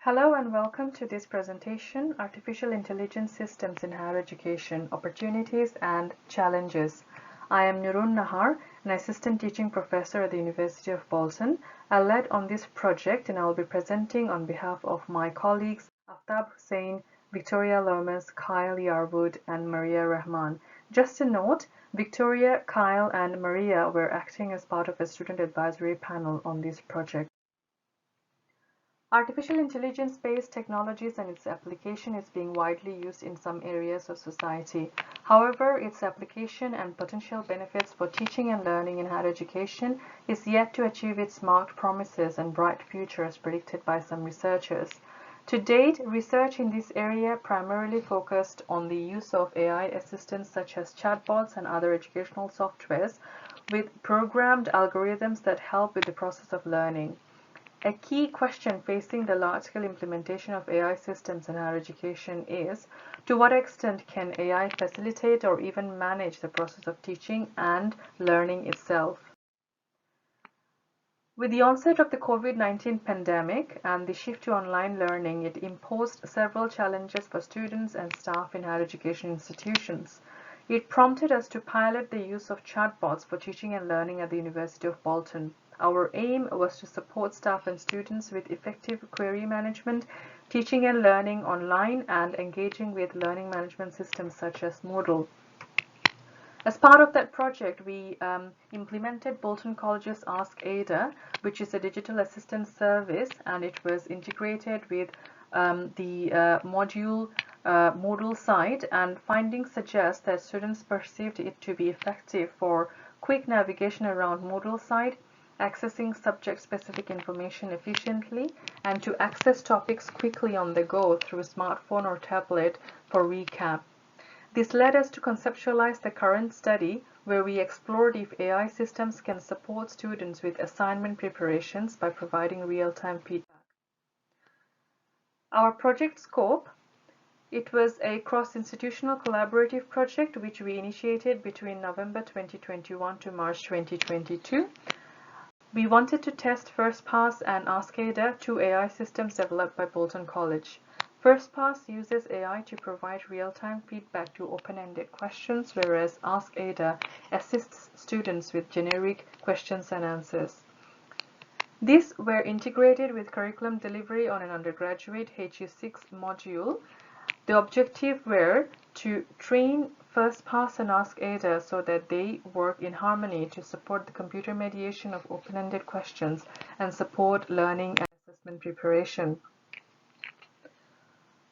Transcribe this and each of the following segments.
Hello and welcome to this presentation, Artificial Intelligence Systems in Higher Education, Opportunities and Challenges. I am Nurun Nahar, an assistant teaching professor at the University of Bolton. I led on this project and I will be presenting on behalf of my colleagues Aftab Hussain, Victoria Lomas, Kyle Yarwood and Maria Rahman. Just a note, Victoria, Kyle and Maria were acting as part of a student advisory panel on this project. Artificial intelligence-based technologies and its application is being widely used in some areas of society. However, its application and potential benefits for teaching and learning in higher education is yet to achieve its marked promises and bright future as predicted by some researchers. To date, research in this area primarily focused on the use of AI assistants such as chatbots and other educational softwares with programmed algorithms that help with the process of learning. A key question facing the large-scale implementation of AI systems in higher education is, to what extent can AI facilitate or even manage the process of teaching and learning itself? With the onset of the COVID-19 pandemic and the shift to online learning, it imposed several challenges for students and staff in higher education institutions. It prompted us to pilot the use of chatbots for teaching and learning at the University of Bolton. Our aim was to support staff and students with effective query management, teaching and learning online, and engaging with learning management systems such as Moodle. As part of that project, we implemented Bolton College's Ask Ada, which is a digital assistance service, and it was integrated with the Moodle site, and findings suggest that students perceived it to be effective for quick navigation around Moodle site, accessing subject-specific information efficiently, and to access topics quickly on the go through smartphone or tablet for recap. This led us to conceptualize the current study, where we explored if AI systems can support students with assignment preparations by providing real-time feedback. Our project scope: it was a cross-institutional collaborative project which we initiated between November 2021 to March 2022. We wanted to test FirstPass and Ask Ada, two AI systems developed by Bolton College. FirstPass uses AI to provide real-time feedback to open-ended questions, whereas Ask Ada assists students with generic questions and answers. These were integrated with curriculum delivery on an undergraduate HE6 module. The objective were to train FirstPass and Ask Ada so that they work in harmony to support the computer mediation of open-ended questions and support learning and assessment preparation.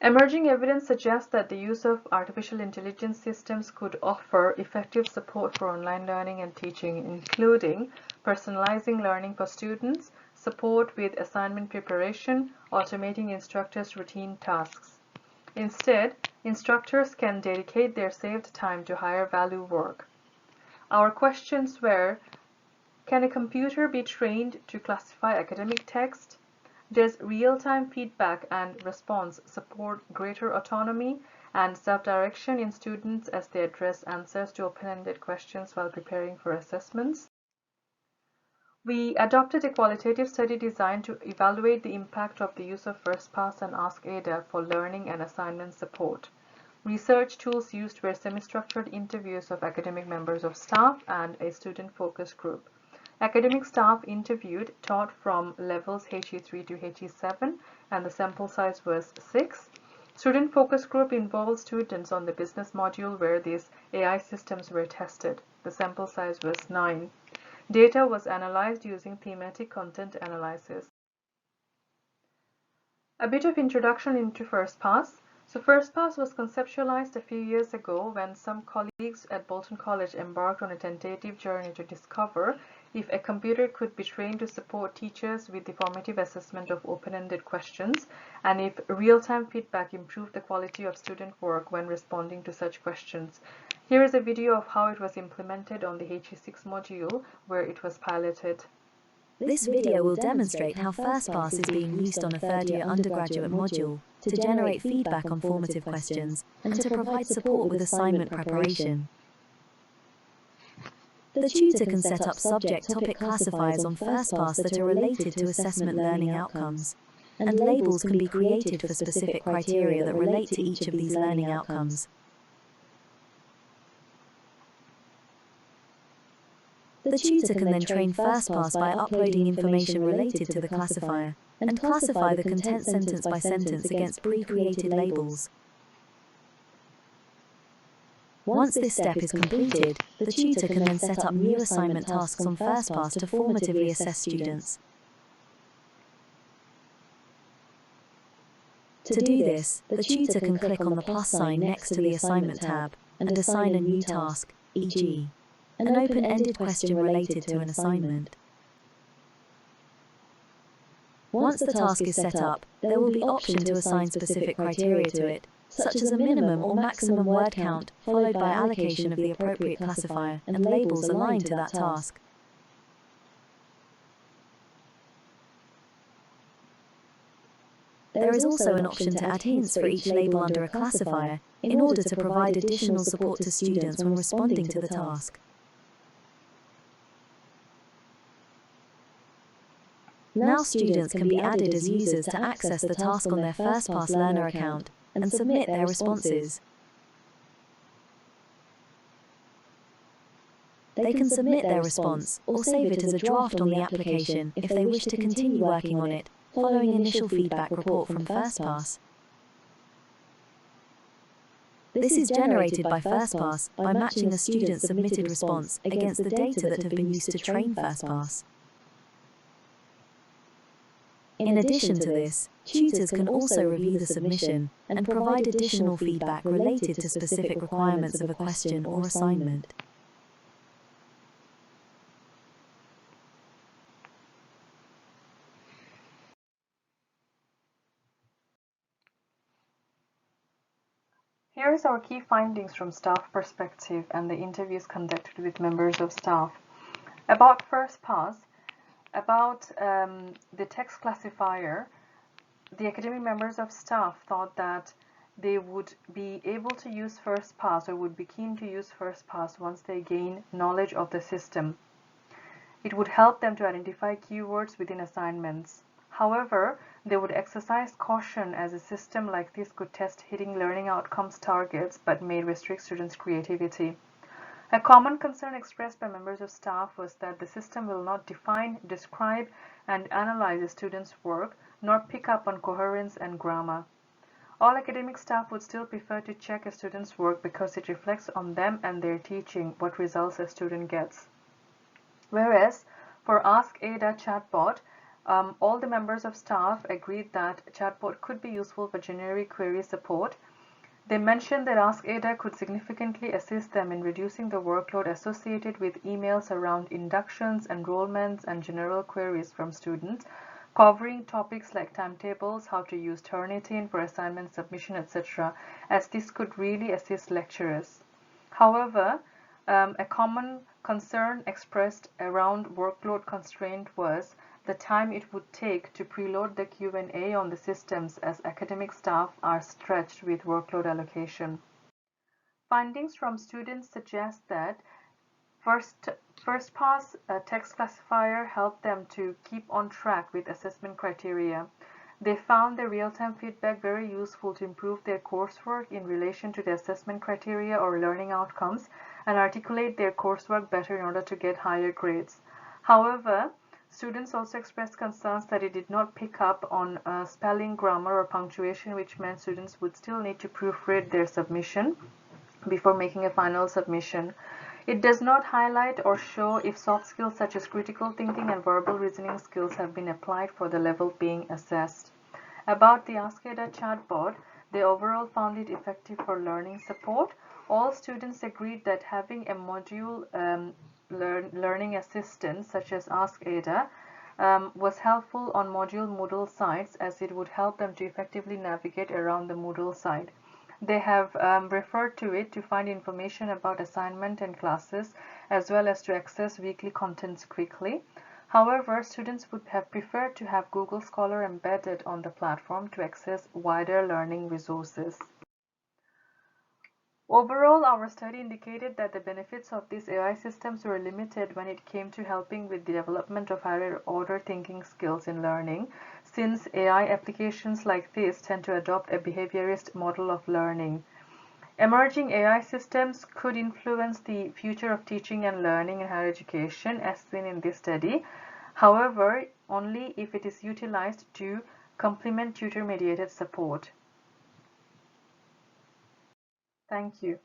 Emerging evidence suggests that the use of artificial intelligence systems could offer effective support for online learning and teaching, including personalizing learning for students, support with assignment preparation, automating instructors' routine tasks. Instead, instructors can dedicate their saved time to higher value work. Our questions were: can a computer be trained to classify academic text? Does real-time feedback and response support greater autonomy and self-direction in students as they address answers to open-ended questions while preparing for assessments? We adopted a qualitative study design to evaluate the impact of the use of FirstPass and Ask Ada for learning and assignment support. Research tools used were semi-structured interviews of academic members of staff and a student focus group. Academic staff interviewed taught from levels HE3 to HE7, and the sample size was 6. Student focus group involved students on the business module where these AI systems were tested. The sample size was 9. Data was analyzed using thematic content analysis. A bit of introduction into FirstPass. So FirstPass was conceptualized a few years ago when some colleagues at Bolton College embarked on a tentative journey to discover if a computer could be trained to support teachers with the formative assessment of open-ended questions, and if real-time feedback improved the quality of student work when responding to such questions. Here is a video of how it was implemented on the HE6 module where it was piloted. This video will demonstrate how FirstPass is being used on a third-year undergraduate module to generate feedback on formative questions and to provide support with assignment preparation. The tutor can set up subject topic classifiers on FirstPass that are related to assessment learning outcomes. and labels can be created for specific criteria that relate to each of these learning outcomes. The tutor can then train FirstPass by uploading information related to the classifier, and classify the content sentence by sentence against pre-created labels. Once this step is completed, the tutor can then set up new assignment tasks on FirstPass to formatively assess students. To do this, the tutor can click on the plus sign next to the Assignment tab and assign a new task, e.g., an open-ended question related to an assignment. Once the task is set up, there will be option to assign specific criteria to it, such as a minimum or maximum word count, followed by allocation of the appropriate classifier and labels aligned to that task. There is also an option to add hints for each label under a classifier in order to provide additional support to students when responding to the task. Now students can be added as users to access the task on their FirstPass Learner account and submit their responses. They can submit their response or save it as a draft on the application if they wish to continue working on it, following initial feedback report from FirstPass. This is generated by FirstPass by matching a student's submitted response against the data that have been used to train FirstPass. In addition to this, tutors can also review the submission and provide additional feedback related to specific requirements of a question or assignment. Here is our key findings from staff perspective and the interviews conducted with members of staff. About FirstPass, about the text classifier, the academic members of staff thought that they would be able to use FirstPass or would be keen to use FirstPass once they gain knowledge of the system. It would help them to identify keywords within assignments. However, they would exercise caution as a system like this could test hitting learning outcomes targets but may restrict students' creativity. A common concern expressed by members of staff was that the system will not define, describe, and analyze a student's work, nor pick up on coherence and grammar. All academic staff would still prefer to check a student's work because it reflects on them and their teaching what results a student gets. Whereas, for Ask Ada chatbot, all the members of staff agreed that chatbot could be useful for generic query support. They mentioned that Ask Ada could significantly assist them in reducing the workload associated with emails around inductions, enrollments, and general queries from students, covering topics like timetables, how to use Turnitin for assignment submission, etc., as this could really assist lecturers. However, a common concern expressed around workload constraint was the time it would take to preload the Q&A on the systems as academic staff are stretched with workload allocation. Findings from students suggest that FirstPass text classifier helped them to keep on track with assessment criteria. They found the real-time feedback very useful to improve their coursework in relation to the assessment criteria or learning outcomes and articulate their coursework better in order to get higher grades. However, students also expressed concerns that it did not pick up on spelling, grammar, or punctuation, which meant students would still need to proofread their submission before making a final submission. It does not highlight or show if soft skills such as critical thinking and verbal reasoning skills have been applied for the level being assessed. About the Ask Ada chatbot, they overall found it effective for learning support. All students agreed that having a module learning assistant such as Ask Ada was helpful on module Moodle sites as it would help them to effectively navigate around the Moodle site. They have referred to it to find information about assignment and classes as well as to access weekly contents quickly. However, students would have preferred to have Google Scholar embedded on the platform to access wider learning resources. Overall, our study indicated that the benefits of these AI systems were limited when it came to helping with the development of higher-order thinking skills in learning, since AI applications like this tend to adopt a behaviorist model of learning. Emerging AI systems could influence the future of teaching and learning in higher education, as seen in this study. However, only if it is utilized to complement tutor-mediated support. Thank you.